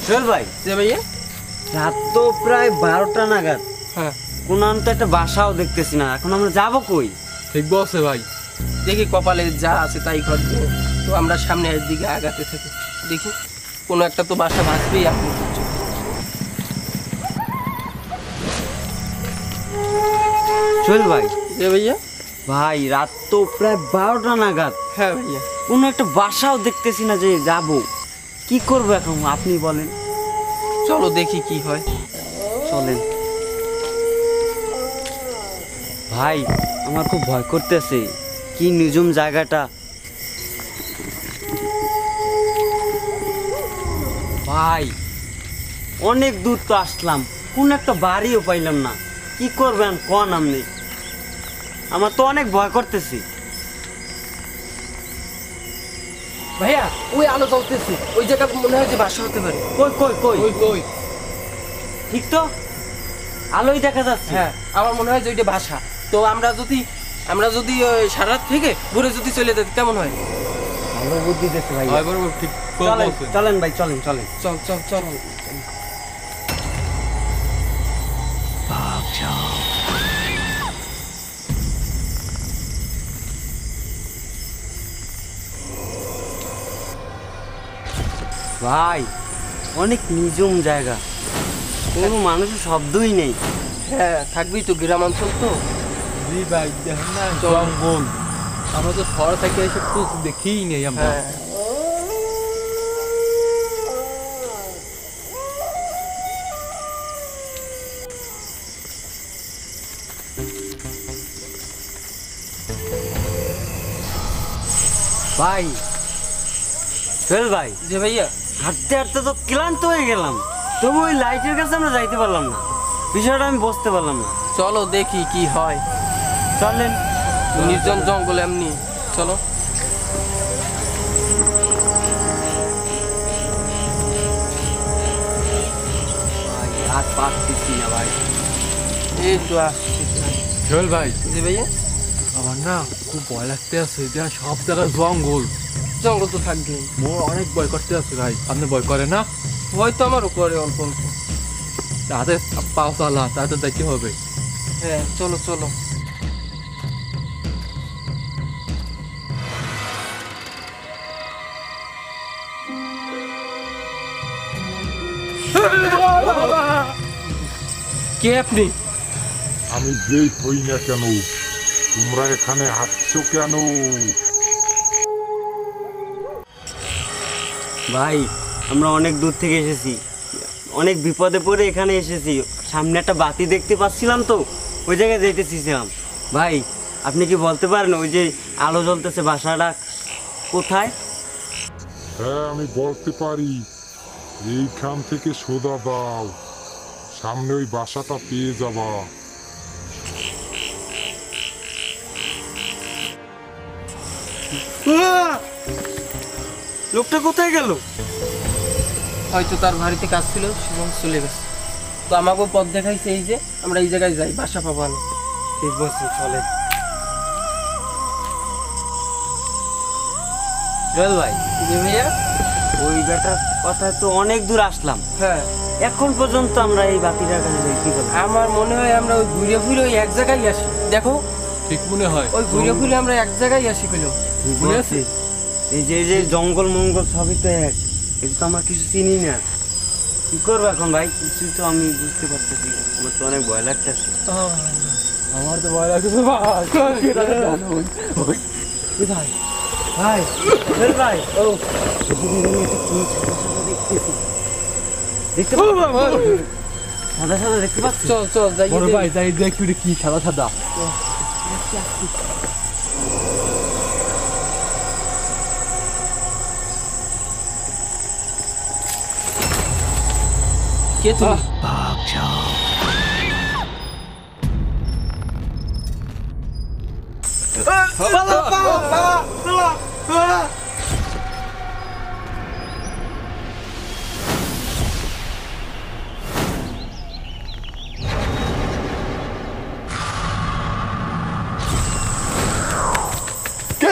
চল ভাই যে ভাইয়া রাত তো প্রায় 12টা নাগাদ। হ্যাঁ কোন তো একটা বাসাও দেখতেছি না, এখন আমরা যাবো কই? ঠিক বলছে ভাই, দেখি কপালে যা আছে তাই ঘটবে। তো আমরা সামনের দিকে আগাতে থাকি, দেখি কোনো একটা তো বাসা ভাসবেই। আপনি চল ভাই। যে ভাইয়া ভাই রাত তো প্রায় 12টা নাগাদ। হ্যাঁ ভাইয়া কোনো একটা বাসাও দেখতেছি না যে যাবো, কি করবো এখন আপনি বলেন। চলো দেখি কি হয়, চলেন ভাই। আমার খুব ভয় করতেছে, কি নিঝুম জায়গাটা। ভাই অনেক দূর তো আসলাম, কোন একটা বাড়িও পাইলাম না, কি করবেন কোন আপনি? আমার তো অনেক ভয় করতেছি। ভাইয়া ওই আলো জ্বলতেছে, ওই জায়গা মনে হয় যে বাসা হতে পারে। কই কই কই কই কই? ঠিক তো, আলোই দেখা যাচ্ছে। হ্যাঁ আমার মনে হয় যে ওইটা বাসা। তো আমরা যদি সারা রাত থেকে ঘুরে যদি চলে যেতে কেমন হয়? ভালো বুদ্ধি দিচ্ছে ভাই। ভাই বরাবর ঠিক চলেন বলছেন। চলেন ভাই, চলেন চলেন। চল চল চল। ভাই অনেক নিঝুম জায়গা, কোনো মানুষের শব্দই নেই। হ্যাঁ থাকবি তো, গ্রাম অঞ্চল তো। জি ভাই দেখেন না জঙ্গল, আমরা তো শহর থেকে এসব তো দেখিই নেই আমরা। হ্যাঁ ভাই চল ভাই। যে ভাইয়া হাঁটতে হাঁটতে তো ক্লান্ত হয়ে গেলাম, তবু ওই লাইটের কাছে আমরা যাইতে পারলাম না, বিষয়টা আমি বুঝতে পারলাম না। চলো দেখি কি হয়। চলেন। নির্জন জঙ্গল এমনি, চলো। ভাই আর পারতেছি না ভাই। এই তো আসছি। চল ভাই, যে ভাইয়া আমার না খুব ভয় লাগতে আছে, এটা সব জায়গা জঙ্গল, জঙ্গল তো থাকবেই। মোর অনেক ভয় করতে আছে ভাই। আপনি ভয় করে না? ভয় তো আমারও করে অল্প অল্প। তাতে পাও চালা, তাতে দেখতে হবে। হ্যাঁ চলো চলো। কে আপনি? আমি যেই হই না কেন, তোমরা এখানে আসছো কেন? ভাই আমরা অনেক দূর থেকে এসেছি, অনেক বিপদে পড়ে এখানে এসেছি। সামনে একটা বাতি দেখতে পাচ্ছিলাম, তো ওই জায়গায় যেতেছিলাম। ভাই আপনি কি বলতে পারেন ওই যে আলো জ্বলতেছে বাসাটা কোথায়? হ্যাঁ আমি বলতে পারি, এইখান থেকে সোজা দাও, সামনে ওই বাসাটা পেয়ে যাবা। লোকটা কোথায় গেল? হয়তো তার বাড়িতে কাজ ছিল, সেখানে চলে গেছে। তো আমাকেও পথ দেখাইছে, এই যে আমরা এই জায়গায় যাই, বাসা পাবো না। ঠিক বলছি, চলে। জল ভাই। যে ভাইয়া ওই বেটার কথা তো অনেক দূর আসলাম, হ্যাঁ এখন পর্যন্ত আমরা এই বাতিটার কাছে কি করব? আমার মনে হয় আমরা ওই ঘুরে ফিরে ওই এক জায়গায় আসি। দেখো ঠিক মনে হয় ওই ঘুরে ফিরে আমরা এক জায়গায় আসি পেলো। বলেছি এই যে জঙ্গল মঙ্গল সবই তো এক, এটা তো আমরা কিছু চিনি না, কি করবো এখন ভাই? কিছু তো আমি বুঝতে পারতেছি, আমার তো অনেক ভয় লাগতেছে। আমার তো ভয় লাগছে ভাই। ভাই ভাই চল ভাই। ও দেখতে সাদা সাদা দেখতে পাচ্ছি। চল চল যাই। বড় ভাই যাই দেখি ওটা কি সাদা সাদা। কে তুমি?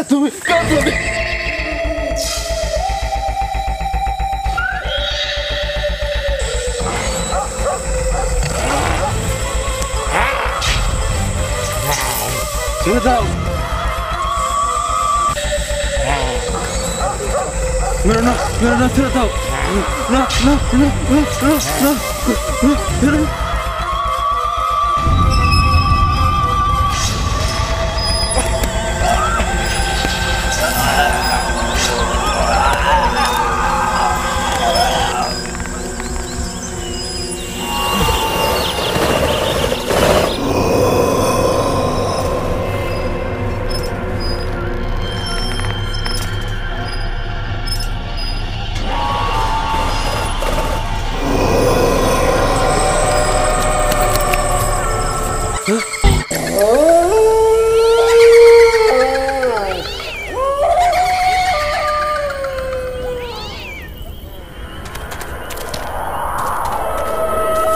তুমি কে তুমি ছেড়ে দাও মেরো না ছেড়ে দাও না না না না না ছেড়ে দাও।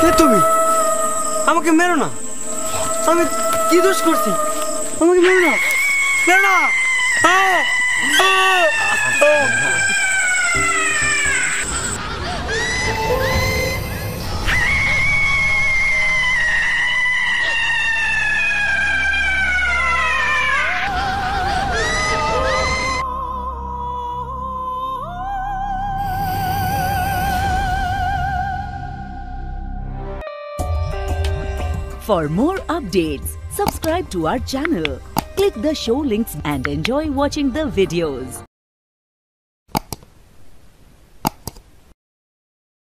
কে তুমি? আমাকে মেরো না, আমি কি দোষ করছি? আমাকে মেরো না, মেরো না। For more updates, subscribe to our channel, click the show links and enjoy watching the videos.